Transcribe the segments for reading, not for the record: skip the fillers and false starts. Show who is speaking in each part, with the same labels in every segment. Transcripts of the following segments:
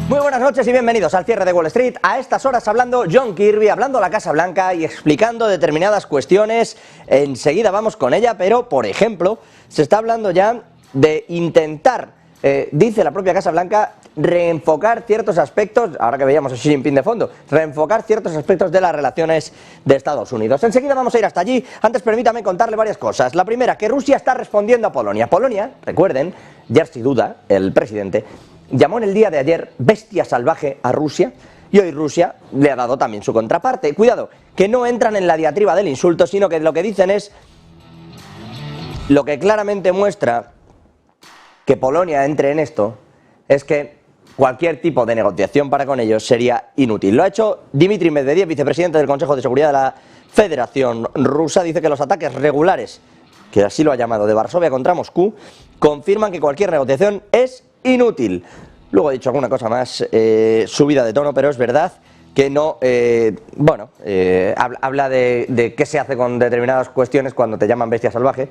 Speaker 1: Muy buenas noches y bienvenidos al cierre de Wall Street. A estas horas hablando John Kirby, hablando a la Casa Blanca y explicando determinadas cuestiones. Enseguida vamos con ella, pero por ejemplo, se está hablando ya de intentar, dice la propia Casa Blanca, reenfocar ciertos aspectos, ahora que veíamos a Xi Jinping de fondo, reenfocar ciertos aspectos de las relaciones de Estados Unidos. Enseguida vamos a ir hasta allí. Antes permítame contarle varias cosas. La primera, que Rusia está respondiendo a Polonia. Polonia, recuerden, Jerzy Duda, el presidente, llamó en el día de ayer bestia salvaje a Rusia y hoy Rusia le ha dado también su contraparte. Cuidado, que no entran en la diatriba del insulto, sino que lo que dicen es lo que claramente muestra que Polonia entre en esto, es que cualquier tipo de negociación para con ellos sería inútil. Lo ha hecho Dmitry Medvedev, vicepresidente del Consejo de Seguridad de la Federación Rusa. Dice que los ataques regulares, que así lo ha llamado, de Varsovia contra Moscú, confirman que cualquier negociación es inútil. Luego ha dicho alguna cosa más subida de tono, pero es verdad que no, habla de qué se hace con determinadas cuestiones cuando te llaman bestia salvaje,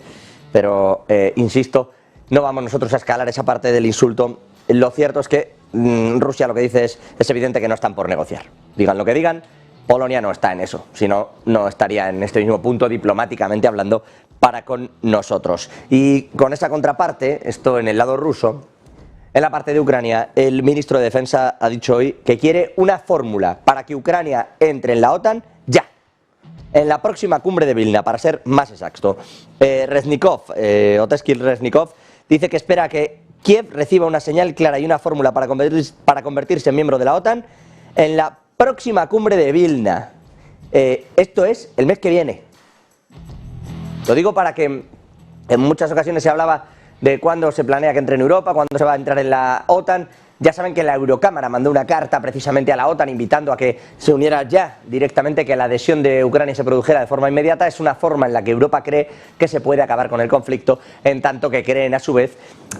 Speaker 1: pero insisto, no vamos nosotros a escalar esa parte del insulto. Lo cierto es que Rusia lo que dice es evidente que no están por negociar. Digan lo que digan, Polonia no está en eso, si no, no estaría en este mismo punto diplomáticamente hablando para con nosotros. Y con esa contraparte, esto en el lado ruso, en la parte de Ucrania, el ministro de Defensa ha dicho hoy que quiere una fórmula para que Ucrania entre en la OTAN ya, en la próxima cumbre de Vilna, para ser más exacto. Oteskil Reznikov, dice que espera que Kiev reciba una señal clara y una fórmula para convertirse en miembro de la OTAN en la próxima cumbre de Vilna. Esto es el mes que viene. Lo digo para que en muchas ocasiones se hablaba de cuándo se planea que entre en Europa, cuándo se va a entrar en la OTAN. Ya saben que la Eurocámara mandó una carta precisamente a la OTAN invitando a que se uniera ya directamente, que la adhesión de Ucrania se produjera de forma inmediata. Es una forma en la que Europa cree que se puede acabar con el conflicto, en tanto que creen a su vez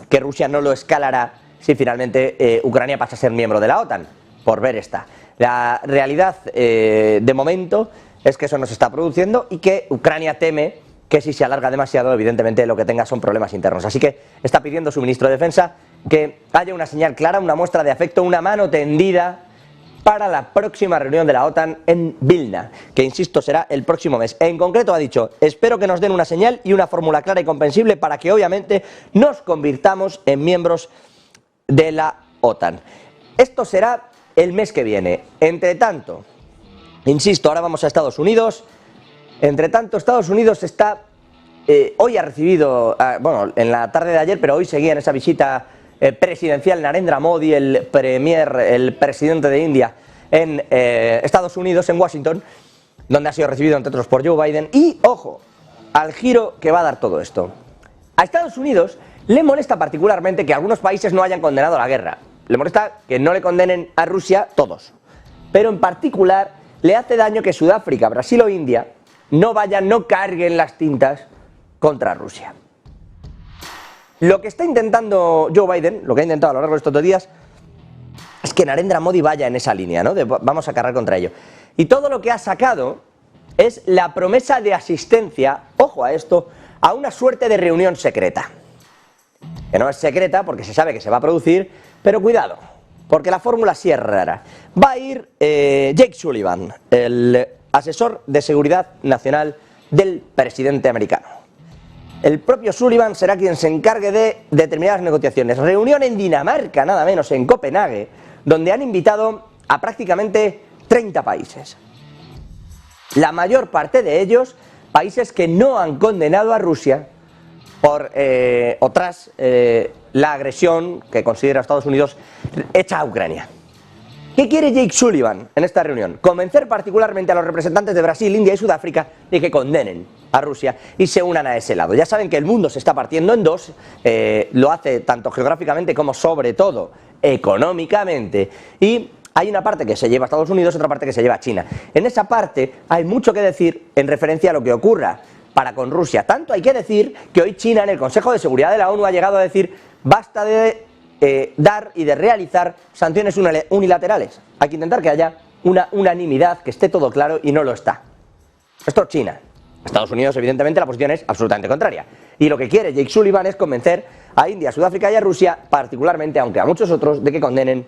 Speaker 1: que Rusia no lo escalará si finalmente Ucrania pasa a ser miembro de la OTAN. Por ver está. La realidad de momento es que eso no se está produciendo y que Ucrania teme que si se alarga demasiado, evidentemente lo que tenga son problemas internos. Así que está pidiendo su ministro de Defensa que haya una señal clara, una muestra de afecto, una mano tendida para la próxima reunión de la OTAN en Vilna, que insisto será el próximo mes. En concreto ha dicho: espero que nos den una señal y una fórmula clara y comprensible para que obviamente nos convirtamos en miembros de la OTAN. Esto será el mes que viene. Entre tanto, insisto, ahora vamos a Estados Unidos. Entre tanto, Estados Unidos está, hoy ha recibido, en la tarde de ayer, pero hoy seguía en esa visita presidencial Narendra Modi, el presidente de India, en Estados Unidos, en Washington, donde ha sido recibido entre otros por Joe Biden. Y, ojo, al giro que va a dar todo esto. A Estados Unidos le molesta particularmente que algunos países no hayan condenado la guerra. Le molesta que no le condenen a Rusia todos. Pero en particular le hace daño que Sudáfrica, Brasil o India no carguen las tintas contra Rusia. Lo que está intentando Joe Biden, lo que ha intentado a lo largo de estos 2 días, es que Narendra Modi vaya en esa línea, ¿no? De vamos a cargar contra ello. Y todo lo que ha sacado es la promesa de asistencia, ojo a esto, a una suerte de reunión secreta. Que no es secreta porque se sabe que se va a producir, pero cuidado, porque la fórmula sí es rara. Va a ir Jake Sullivan, el asesor de seguridad nacional del presidente americano. El propio Sullivan será quien se encargue de determinadas negociaciones. Reunión en Dinamarca, nada menos, en Copenhague, donde han invitado a prácticamente 30 países. La mayor parte de ellos, países que no han condenado a Rusia por o tras la agresión que considera Estados Unidos hecha a Ucrania. ¿Qué quiere Jake Sullivan en esta reunión? Convencer particularmente a los representantes de Brasil, India y Sudáfrica de que condenen a Rusia y se unan a ese lado. Ya saben que el mundo se está partiendo en dos, lo hace tanto geográficamente como sobre todo económicamente, y hay una parte que se lleva a Estados Unidos y otra parte que se lleva a China. En esa parte hay mucho que decir en referencia a lo que ocurra para con Rusia. Tanto hay que decir que hoy China en el Consejo de Seguridad de la ONU ha llegado a decir basta de dar y de realizar sanciones unilaterales. Hay que intentar que haya una unanimidad, que esté todo claro, y no lo está. Esto es China. Estados Unidos, evidentemente, la posición es absolutamente contraria. Y lo que quiere Jake Sullivan es convencer a India, Sudáfrica y a Rusia, particularmente, aunque a muchos otros, de que condenen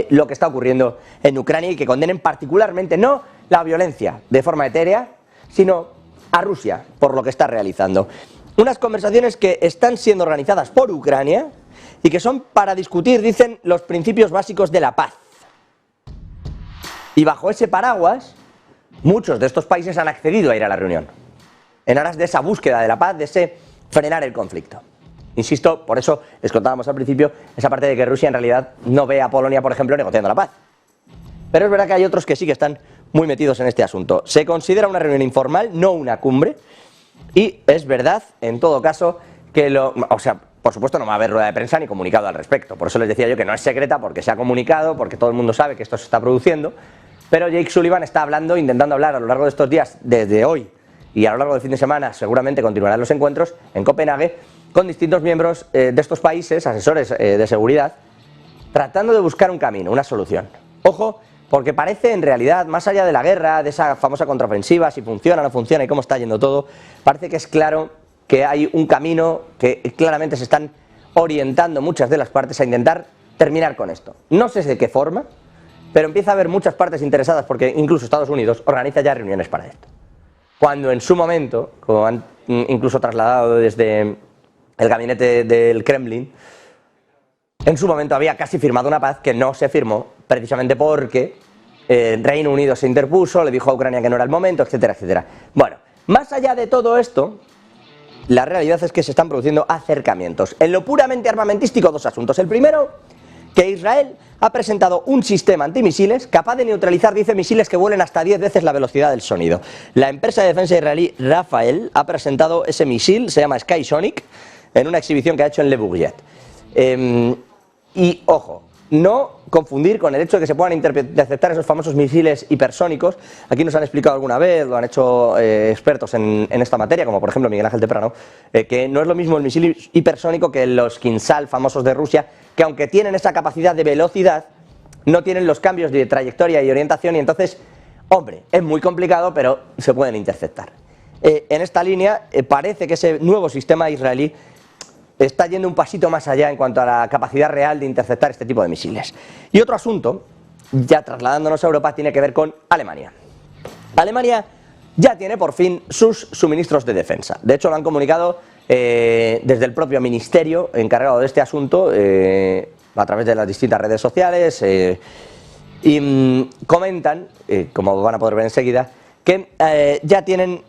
Speaker 1: lo que está ocurriendo en Ucrania y que condenen particularmente no la violencia de forma etérea, sino a Rusia por lo que está realizando. Unas conversaciones que están siendo organizadas por Ucrania y que son para discutir, dicen, los principios básicos de la paz. Y bajo ese paraguas, muchos de estos países han accedido a ir a la reunión, en aras de esa búsqueda de la paz, de ese frenar el conflicto. Insisto, por eso les contábamos al principio esa parte de que Rusia en realidad no ve a Polonia, por ejemplo, negociando la paz. Pero es verdad que hay otros que sí que están muy metidos en este asunto. Se considera una reunión informal, no una cumbre, y es verdad, en todo caso, que por supuesto no va a haber rueda de prensa ni comunicado al respecto. Por eso les decía yo que no es secreta, porque se ha comunicado, porque todo el mundo sabe que esto se está produciendo, pero Jake Sullivan está hablando, intentando hablar a lo largo de estos días, desde hoy y a lo largo del fin de semana, seguramente continuarán los encuentros en Copenhague, con distintos miembros de estos países, asesores de seguridad, tratando de buscar un camino, una solución. Ojo, porque parece en realidad, más allá de la guerra, de esa famosa contraofensiva, si funciona o no funciona y cómo está yendo todo, parece que es claro que hay un camino que claramente se están orientando muchas de las partes a intentar terminar con esto. No sé de qué forma, pero empieza a haber muchas partes interesadas porque incluso Estados Unidos organiza ya reuniones para esto. Cuando en su momento, como han incluso trasladado desde el gabinete del Kremlin, en su momento había casi firmado una paz que no se firmó precisamente porque Reino Unido se interpuso, le dijo a Ucrania que no era el momento, etcétera, etcétera. Bueno, más allá de todo esto, la realidad es que se están produciendo acercamientos. En lo puramente armamentístico, dos asuntos. El primero, que Israel ha presentado un sistema antimisiles capaz de neutralizar, dice, misiles que vuelen hasta 10 veces la velocidad del sonido. La empresa de defensa israelí Rafael ha presentado ese misil, se llama Skysonic, en una exhibición que ha hecho en Le Bourget. Y ojo, no confundir con el hecho de que se puedan interceptar esos famosos misiles hipersónicos. Aquí nos han explicado alguna vez, lo han hecho expertos en esta materia, como por ejemplo Miguel Ángel Temprano, que no es lo mismo el misil hipersónico que los Kinsal famosos de Rusia, que aunque tienen esa capacidad de velocidad, no tienen los cambios de trayectoria y orientación, y entonces, hombre, es muy complicado, pero se pueden interceptar. En esta línea parece que ese nuevo sistema israelí está yendo un pasito más allá en cuanto a la capacidad real de interceptar este tipo de misiles. Y otro asunto, ya trasladándonos a Europa, tiene que ver con Alemania. Alemania ya tiene por fin sus suministros de defensa. De hecho, lo han comunicado desde el propio ministerio encargado de este asunto, a través de las distintas redes sociales, y comentan, como van a poder ver enseguida, que ya tienen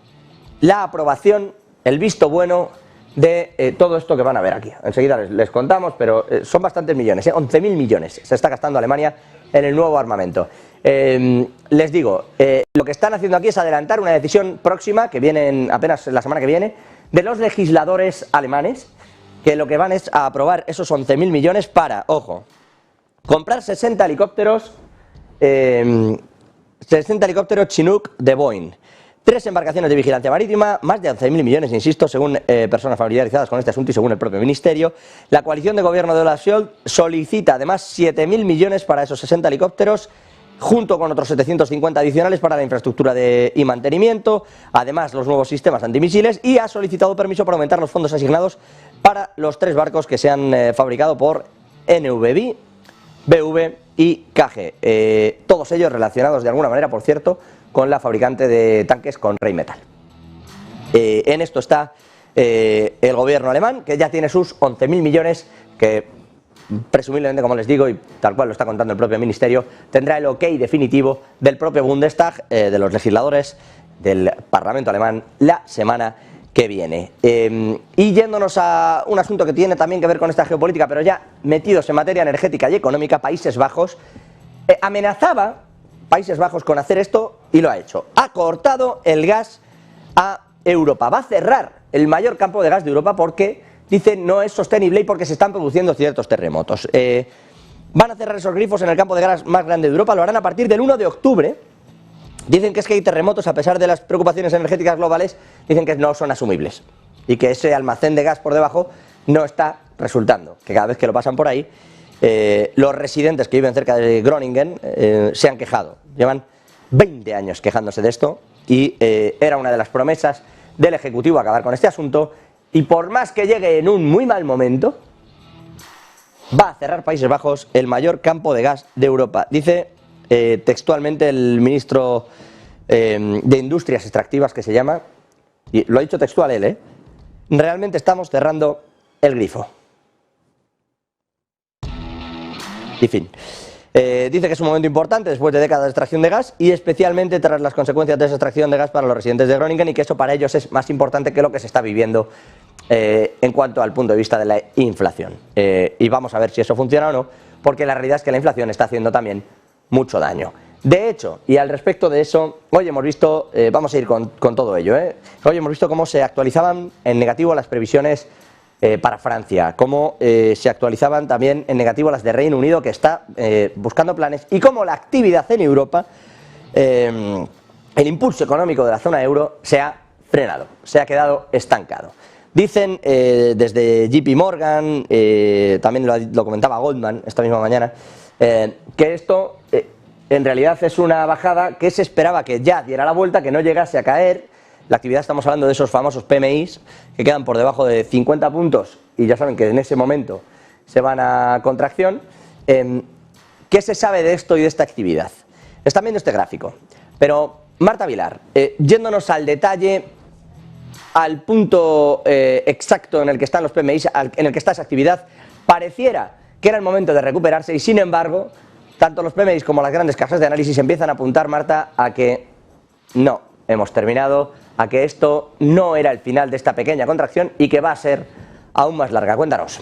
Speaker 1: la aprobación, el visto bueno de todo esto que van a ver aquí. Enseguida les contamos, pero son bastantes millones, 11.000 millones se está gastando Alemania en el nuevo armamento. Les digo, lo que están haciendo aquí es adelantar una decisión próxima, que viene apenas la semana que viene, de los legisladores alemanes, que lo que van es a aprobar esos 11.000 millones para, ojo, comprar 60 helicópteros Chinook de Boeing, 3 embarcaciones de vigilancia marítima, más de 11.000 millones, insisto, según personas familiarizadas con este asunto y según el propio ministerio. La coalición de gobierno de Olaf Scholz solicita además 7.000 millones para esos 60 helicópteros, junto con otros 750 adicionales para la infraestructura y mantenimiento, además los nuevos sistemas antimisiles, y ha solicitado permiso para aumentar los fondos asignados para los 3 barcos que se han fabricado por NVB, BV y KG, todos ellos relacionados de alguna manera, por cierto, con la fabricante de tanques, con Rheinmetall. En esto está el gobierno alemán, que ya tiene sus 11.000 millones, que presumiblemente, como les digo, y tal cual lo está contando el propio ministerio, tendrá el ok definitivo del propio Bundestag, de los legisladores del Parlamento alemán, la semana que viene. Y yéndonos a un asunto que tiene también que ver con esta geopolítica, pero ya metidos en materia energética y económica, Países Bajos amenazaba Países Bajos con hacer esto y lo ha hecho. Ha cortado el gas a Europa. Va a cerrar el mayor campo de gas de Europa porque, dice, no es sostenible y porque se están produciendo ciertos terremotos. Van a cerrar esos grifos en el campo de gas más grande de Europa. Lo harán a partir del 1 de octubre. Dicen que es que hay terremotos, a pesar de las preocupaciones energéticas globales, dicen que no son asumibles y que ese almacén de gas por debajo no está resultando, que cada vez que lo pasan por ahí, los residentes que viven cerca de Groningen se han quejado. Llevan 20 años quejándose de esto y era una de las promesas del Ejecutivo acabar con este asunto, y por más que llegue en un muy mal momento, va a cerrar Países Bajos el mayor campo de gas de Europa. Dice textualmente el ministro de Industrias Extractivas, que se llama, y lo ha dicho textual él, realmente estamos cerrando el grifo. Y fin. Dice que es un momento importante después de décadas de extracción de gas y especialmente tras las consecuencias de esa extracción de gas para los residentes de Groningen, y que eso para ellos es más importante que lo que se está viviendo en cuanto al punto de vista de la inflación. Y vamos a ver si eso funciona o no, porque la realidad es que la inflación está haciendo también mucho daño. De hecho, y al respecto de eso, hoy hemos visto, vamos a ir con todo ello, hoy hemos visto cómo se actualizaban en negativo las previsiones para Francia, cómo se actualizaban también en negativo las de Reino Unido, que está buscando planes, y cómo la actividad en Europa, el impulso económico de la zona euro se ha frenado, se ha quedado estancado. Dicen desde JP Morgan, también lo comentaba Goldman esta misma mañana, que esto en realidad es una bajada que se esperaba que ya diera la vuelta, que no llegase a caer. La actividad, estamos hablando de esos famosos PMIs que quedan por debajo de 50 puntos y ya saben que en ese momento se van a contracción. ¿Qué se sabe de esto y de esta actividad? Están viendo este gráfico, pero Marta Vilar, yéndonos al detalle, al punto exacto en el que están los PMIs, en el que está esa actividad, pareciera que era el momento de recuperarse y sin embargo, tanto los PMIs como las grandes casas de análisis empiezan a apuntar, Marta, a que no hemos terminado, a que esto no era el final de esta pequeña contracción y que va a ser aún más larga. Cuéntanos.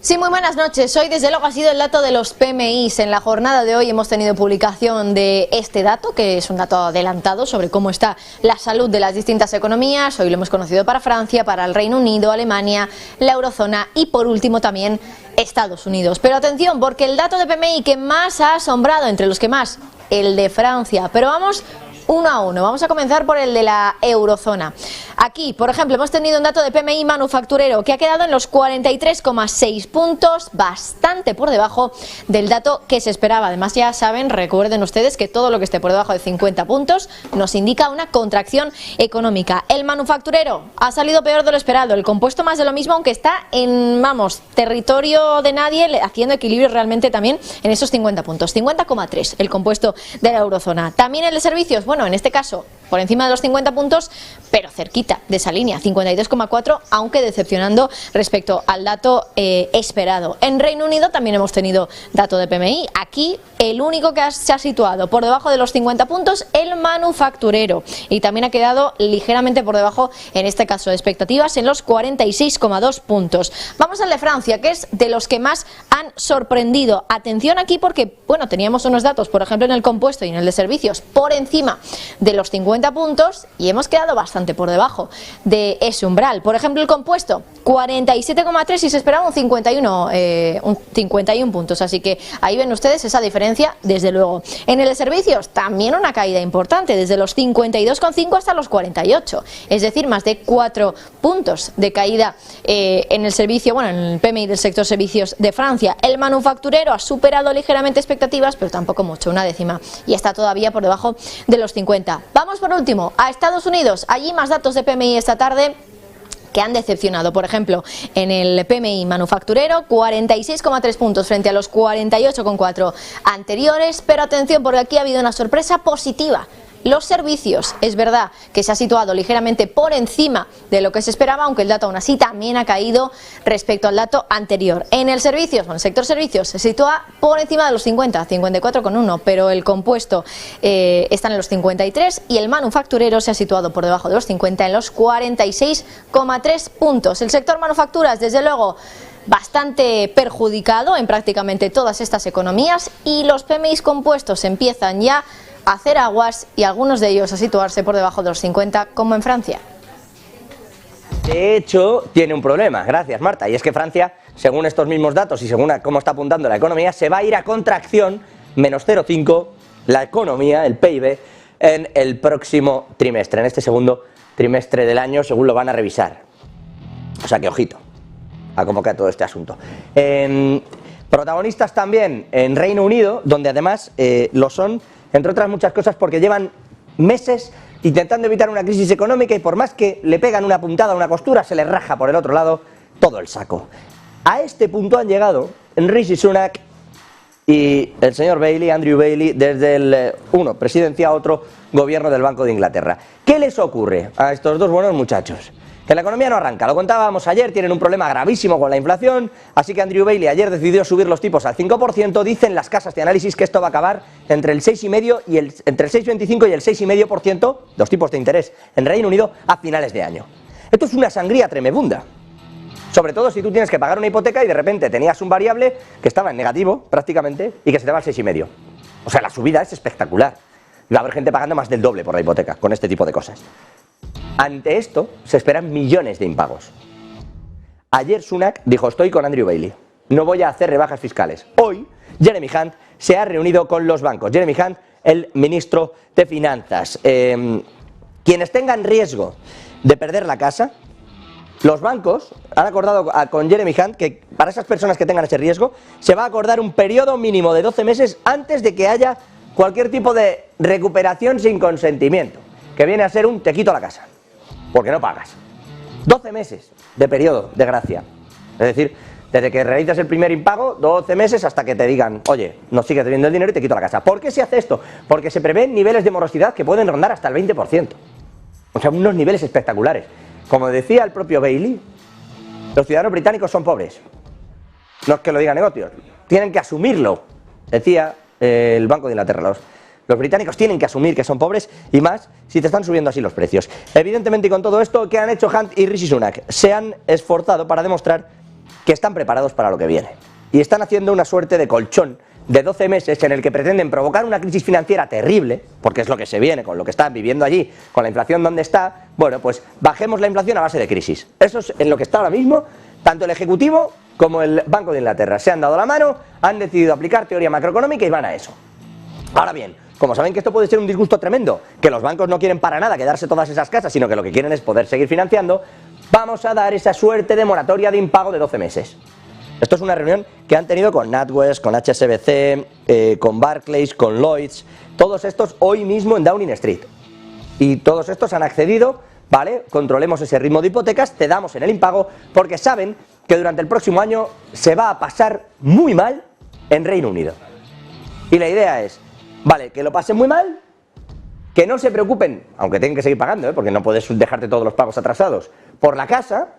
Speaker 2: Sí, muy buenas noches. Hoy desde luego ha sido el dato de los PMIs. En la jornada de hoy hemos tenido publicación de este dato, que es un dato adelantado sobre cómo está la salud de las distintas economías. Hoy lo hemos conocido para Francia, para el Reino Unido, Alemania, la eurozona y por último también Estados Unidos. Pero atención, porque el dato de PMI que más ha asombrado, entre los que más, el de Francia. Pero vamos uno a uno. Vamos a comenzar por el de la eurozona. Aquí, por ejemplo, hemos tenido un dato de PMI manufacturero que ha quedado en los 43,6 puntos, bastante por debajo del dato que se esperaba. Además, ya saben, recuerden ustedes que todo lo que esté por debajo de 50 puntos nos indica una contracción económica. El manufacturero ha salido peor de lo esperado. El compuesto más de lo mismo, aunque está en, vamos, territorio de nadie, haciendo equilibrio realmente también en esos 50 puntos. 50,3 el compuesto de la eurozona. También el de servicios, bueno, en este caso por encima de los 50 puntos, pero cerquita de esa línea, 52,4, aunque decepcionando respecto al dato esperado. En Reino Unido también hemos tenido dato de PMI. Aquí el único que se ha situado por debajo de los 50 puntos, el manufacturero, y también ha quedado ligeramente por debajo, en este caso de expectativas, en los 46,2 puntos. Vamos al de Francia, que es de los que más han sorprendido. Atención aquí porque, bueno, teníamos unos datos, por ejemplo, en el compuesto y en el de servicios, por encima de los 50 puntos y hemos quedado bastante por debajo de ese umbral. Por ejemplo, el compuesto 47,3 y se esperaba un 51 puntos, así que ahí ven ustedes esa diferencia, desde luego. En el de servicios también una caída importante, desde los 52,5 hasta los 48, es decir, más de 4 puntos de caída en el servicio, bueno, en el PMI del sector servicios de Francia. El manufacturero ha superado ligeramente expectativas, pero tampoco mucho, una décima, y está todavía por debajo de los 50. Vamos por último a Estados Unidos. Allí más datos de PMI esta tarde que han decepcionado. Por ejemplo, en el PMI manufacturero, 46,3 puntos frente a los 48,4 anteriores, pero atención porque aquí ha habido una sorpresa positiva. Los servicios, es verdad que se ha situado ligeramente por encima de lo que se esperaba, aunque el dato aún así también ha caído respecto al dato anterior. En el servicios, bueno, el sector servicios se sitúa por encima de los 50, 54,1, pero el compuesto está en los 53 y el manufacturero se ha situado por debajo de los 50 en los 46,3 puntos. El sector manufacturas, desde luego, bastante perjudicado en prácticamente todas estas economías, y los PMIs compuestos empiezan ya a hacer aguas y algunos de ellos a situarse por debajo de los 50, como en Francia.
Speaker 1: De hecho, tiene un problema, gracias Marta, y es que Francia, según estos mismos datos y según cómo está apuntando la economía, se va a ir a contracción, menos 0,5, la economía, el PIB, en el próximo trimestre, en este segundo trimestre del año, según lo van a revisar. O sea que ojito a cómo queda todo este asunto. Protagonistas también en Reino Unido, donde además lo son, entre otras muchas cosas, porque llevan meses intentando evitar una crisis económica y por más que le pegan una puntada a una costura, se les raja por el otro lado todo el saco. A este punto han llegado Rishi Sunak y el señor Bailey, Andrew Bailey, desde el uno presidencia a otro gobierno del Banco de Inglaterra. ¿Qué les ocurre a estos dos buenos muchachos? Que la economía no arranca, lo contábamos ayer, tienen un problema gravísimo con la inflación, así que Andrew Bailey ayer decidió subir los tipos al 5%, dicen las casas de análisis que esto va a acabar entre el 6,5 y entre el 6,25 y el 6,5%, los tipos de interés en Reino Unido, a finales de año. Esto es una sangría tremenda. Sobre todo si tú tienes que pagar una hipoteca y de repente tenías un variable que estaba en negativo prácticamente y que se te va al 6,5. O sea, la subida es espectacular. Va a haber gente pagando más del doble por la hipoteca con este tipo de cosas. Ante esto se esperan millones de impagos. Ayer Sunak dijo: estoy con Andrew Bailey, no voy a hacer rebajas fiscales. Hoy Jeremy Hunt se ha reunido con los bancos. Jeremy Hunt, el ministro de Finanzas. Quienes tengan riesgo de perder la casa, los bancos han acordado con Jeremy Hunt que para esas personas que tengan ese riesgo se va a acordar un periodo mínimo de 12 meses antes de que haya cualquier tipo de recuperación sin consentimiento, que viene a ser un te quito la casa, porque no pagas. 12 meses de periodo de gracia, es decir, desde que realizas el primer impago, 12 meses hasta que te digan: oye, no sigues debiendo el dinero y te quito la casa. ¿Por qué se hace esto? Porque se prevén niveles de morosidad que pueden rondar hasta el 20%, o sea, unos niveles espectaculares. Como decía el propio Bailey, los ciudadanos británicos son pobres. No es que lo digan negocios, tienen que asumirlo, decía el Banco de Inglaterra. Los británicos tienen que asumir que son pobres, y más si te están subiendo así los precios. Evidentemente, y con todo esto, ¿qué han hecho Hunt y Rishi Sunak? Se han esforzado para demostrar que están preparados para lo que viene. Y están haciendo una suerte de colchón de 12 meses en el que pretenden provocar una crisis financiera terrible, porque es lo que se viene con lo que están viviendo allí, con la inflación donde está. Bueno, pues bajemos la inflación a base de crisis. Eso es en lo que está ahora mismo tanto el Ejecutivo como el Banco de Inglaterra. Se han dado la mano, han decidido aplicar teoría macroeconómica y van a eso. Ahora bien, como saben que esto puede ser un disgusto tremendo, que los bancos no quieren para nada quedarse todas esas casas, sino que lo que quieren es poder seguir financiando, vamos a dar esa suerte de moratoria de impago de 12 meses. Esto es una reunión que han tenido con NatWest, con HSBC, con Barclays, con Lloyds, todos estos hoy mismo en Downing Street. Y todos estos han accedido, ¿vale? Controlemos ese ritmo de hipotecas, cedamos en el impago, porque saben que durante el próximo año se va a pasar muy mal en Reino Unido. Y la idea es, vale, que lo pasen muy mal, que no se preocupen, aunque tengan que seguir pagando, porque no puedes dejarte todos los pagos atrasados, por la casa,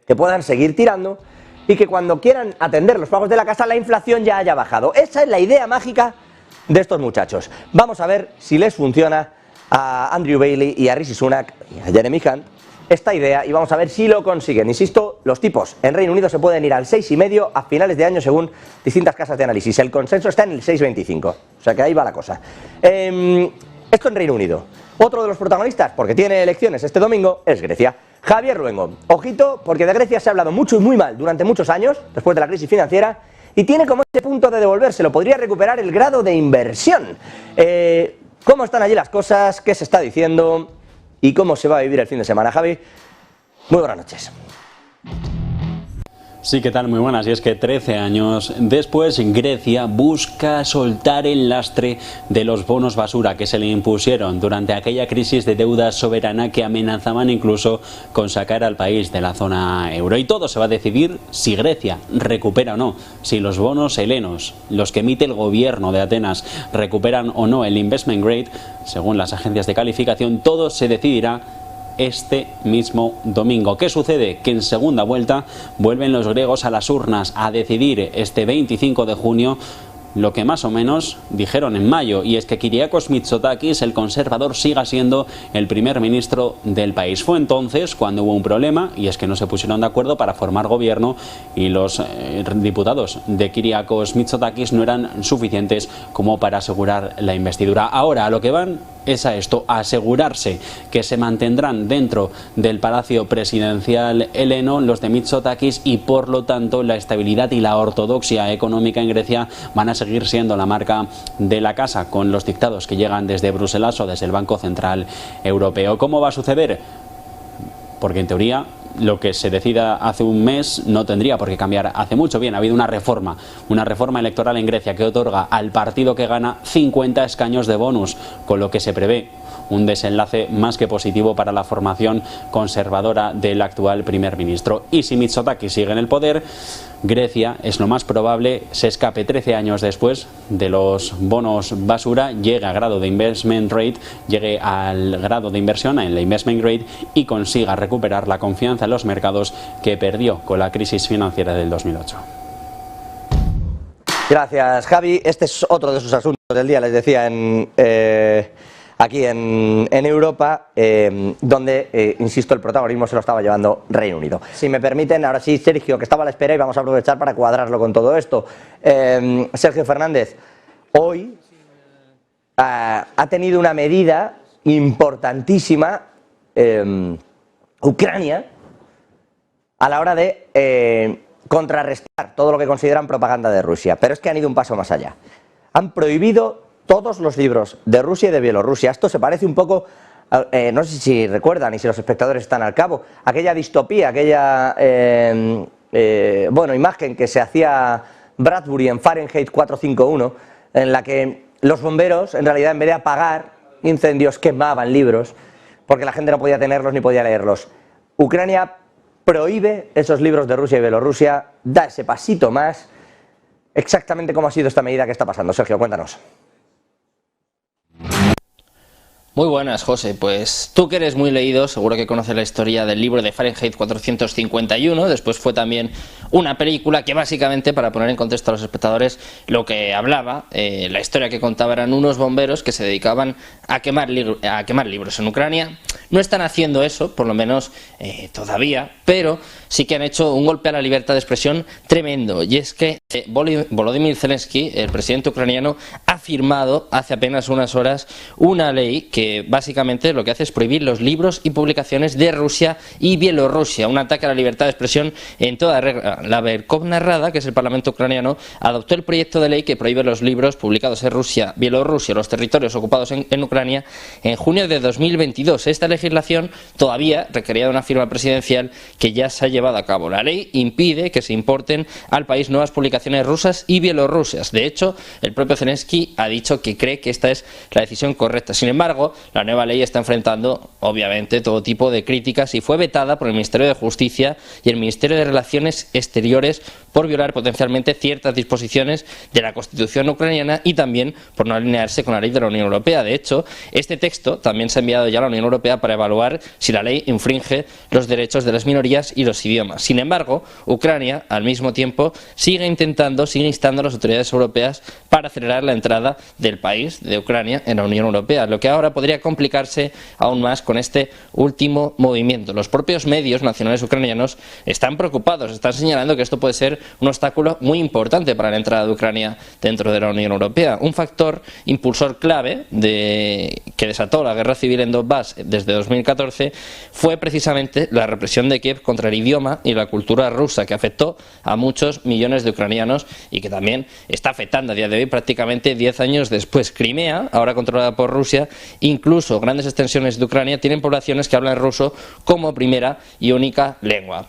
Speaker 1: que puedan seguir tirando, y que cuando quieran atender los pagos de la casa, la inflación ya haya bajado. Esa es la idea mágica de estos muchachos. Vamos a ver si les funciona a Andrew Bailey y a Rishi Sunak y a Jeremy Hunt esta idea, y vamos a ver si lo consiguen. Insisto, los tipos en Reino Unido se pueden ir al 6,5 a finales de año según distintas casas de análisis. El consenso está en el 6,25, o sea que ahí va la cosa. Esto en Reino Unido. Otro de los protagonistas, porque tiene elecciones este domingo, es Grecia. Javier Luengo, ojito, porque de Grecia se ha hablado mucho y muy mal durante muchos años, después de la crisis financiera, y tiene como ese punto de devolvérselo, podría recuperar el grado de inversión. ¿Cómo están allí las cosas? ¿Qué se está diciendo? ¿Y cómo se va a vivir el fin de semana, Javi? Muy buenas noches.
Speaker 3: Sí, ¿qué tal? Muy buenas. Y es que 13 años después, Grecia busca soltar el lastre de los bonos basura que se le impusieron durante aquella crisis de deuda soberana que amenazaban incluso con sacar al país de la zona euro. Y todo se va a decidir si Grecia recupera o no, si los bonos helenos, los que emite el gobierno de Atenas, recuperan o no el investment grade, según las agencias de calificación. Todo se decidirá este mismo domingo. ¿Qué sucede? Que en segunda vuelta vuelven los griegos a las urnas a decidir este 25 de junio lo que más o menos dijeron en mayo, y es que Kyriakos Mitsotakis, el conservador, siga siendo el primer ministro del país. Fue entonces cuando hubo un problema, y es que no se pusieron de acuerdo para formar gobierno, y los diputados de Kyriakos Mitsotakis no eran suficientes como para asegurar la investidura. Ahora a lo que van es a esto, a asegurarse que se mantendrán dentro del palacio presidencial heleno los de Mitsotakis, y por lo tanto la estabilidad y la ortodoxia económica en Grecia van a seguir siendo la marca de la casa, con los dictados que llegan desde Bruselas o desde el Banco Central Europeo. ¿Cómo va a suceder? Porque en teoría lo que se decida hace un mes no tendría por qué cambiar hace mucho. Bien, ha habido una reforma electoral en Grecia que otorga al partido que gana 50 escaños de bonus, con lo que se prevé un desenlace más que positivo para la formación conservadora del actual primer ministro. Y si Mitsotakis sigue en el poder, Grecia, es lo más probable, se escape 13 años después de los bonos basura, llegue a grado de investment grade, llegue al grado de inversión en la investment grade y consiga recuperar la confianza en los mercados que perdió con la crisis financiera del 2008.
Speaker 1: Gracias, Javi. Este es otro de sus asuntos del día, les decía, aquí en Europa, donde, insisto, el protagonismo se lo estaba llevando Reino Unido. Si me permiten, ahora sí, Sergio, que estaba a la espera y vamos a aprovechar para cuadrarlo con todo esto. Sergio Fernández, hoy ha tenido una medida importantísima Ucrania a la hora de contrarrestar todo lo que consideran propaganda de Rusia, pero es que han ido un paso más allá. Han prohibido todos los libros de Rusia y de Bielorrusia. Esto se parece un poco, no sé si recuerdan y si los espectadores están al cabo, aquella distopía, aquella imagen que se hacía Bradbury en Fahrenheit 451, en la que los bomberos, en realidad, en vez de apagar incendios, quemaban libros, porque la gente no podía tenerlos ni podía leerlos. Ucrania prohíbe esos libros de Rusia y Bielorrusia, da ese pasito más. Exactamente cómo ha sido esta medida que está pasando. Sergio, cuéntanos.
Speaker 4: Muy buenas, José. Pues tú que eres muy leído, seguro que conoces la historia del libro de Fahrenheit 451. Después fue también una película que básicamente, para poner en contexto a los espectadores, lo que hablaba, la historia que contaba eran unos bomberos que se dedicaban a quemar libros en Ucrania. No están haciendo eso, por lo menos todavía, pero sí que han hecho un golpe a la libertad de expresión tremendo. Y es que Volodymyr Zelensky, el presidente ucraniano, ha firmado hace apenas unas horas una ley que básicamente lo que hace es prohibir los libros y publicaciones de Rusia y Bielorrusia, un ataque a la libertad de expresión en toda regla. La Verkhovna Rada, que es el parlamento ucraniano, adoptó el proyecto de ley que prohíbe los libros publicados en Rusia, Bielorrusia, los territorios ocupados en Ucrania, en junio de 2022. Esta legislación todavía requería de una firma presidencial que ya se ha llevado a cabo. La ley impide que se importen al país nuevas publicaciones rusas y bielorrusias. De hecho, el propio Zelensky ha dicho que cree que esta es la decisión correcta. Sin embargo, la nueva ley está enfrentando, obviamente, todo tipo de críticas y fue vetada por el Ministerio de Justicia y el Ministerio de Relaciones Exteriores por violar potencialmente ciertas disposiciones de la Constitución ucraniana y también por no alinearse con la ley de la Unión Europea. De hecho, este texto también se ha enviado ya a la Unión Europea para evaluar si la ley infringe los derechos de las minorías y los idiomas. Sin embargo, Ucrania, al mismo tiempo, sigue instando a las autoridades europeas para acelerar la entrada del país, de Ucrania, en la Unión Europea, lo que ahora podría complicarse aún más con este último movimiento. Los propios medios nacionales ucranianos están preocupados, están señalando que esto puede ser un obstáculo muy importante para la entrada de Ucrania dentro de la Unión Europea. Un factor impulsor clave que desató la guerra civil en Donbass desde 2014 fue precisamente la represión de Kiev contra el idioma y la cultura rusa, que afectó a muchos millones de ucranianos y que también está afectando a día de hoy, prácticamente 10 años después. Crimea, ahora controlada por Rusia, incluso grandes extensiones de Ucrania tienen poblaciones que hablan ruso como primera y única lengua.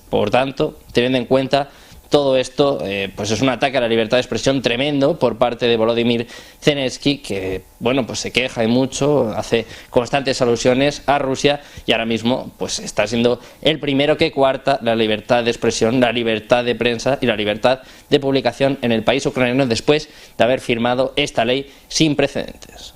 Speaker 4: Por tanto, teniendo en cuenta todo esto, pues es un ataque a la libertad de expresión tremendo por parte de Volodymyr Zelensky, que bueno, pues se queja y mucho, hace constantes alusiones a Rusia y ahora mismo pues está siendo el primero que coarta la libertad de expresión, la libertad de prensa y la libertad de publicación en el país ucraniano después de haber firmado esta ley sin precedentes.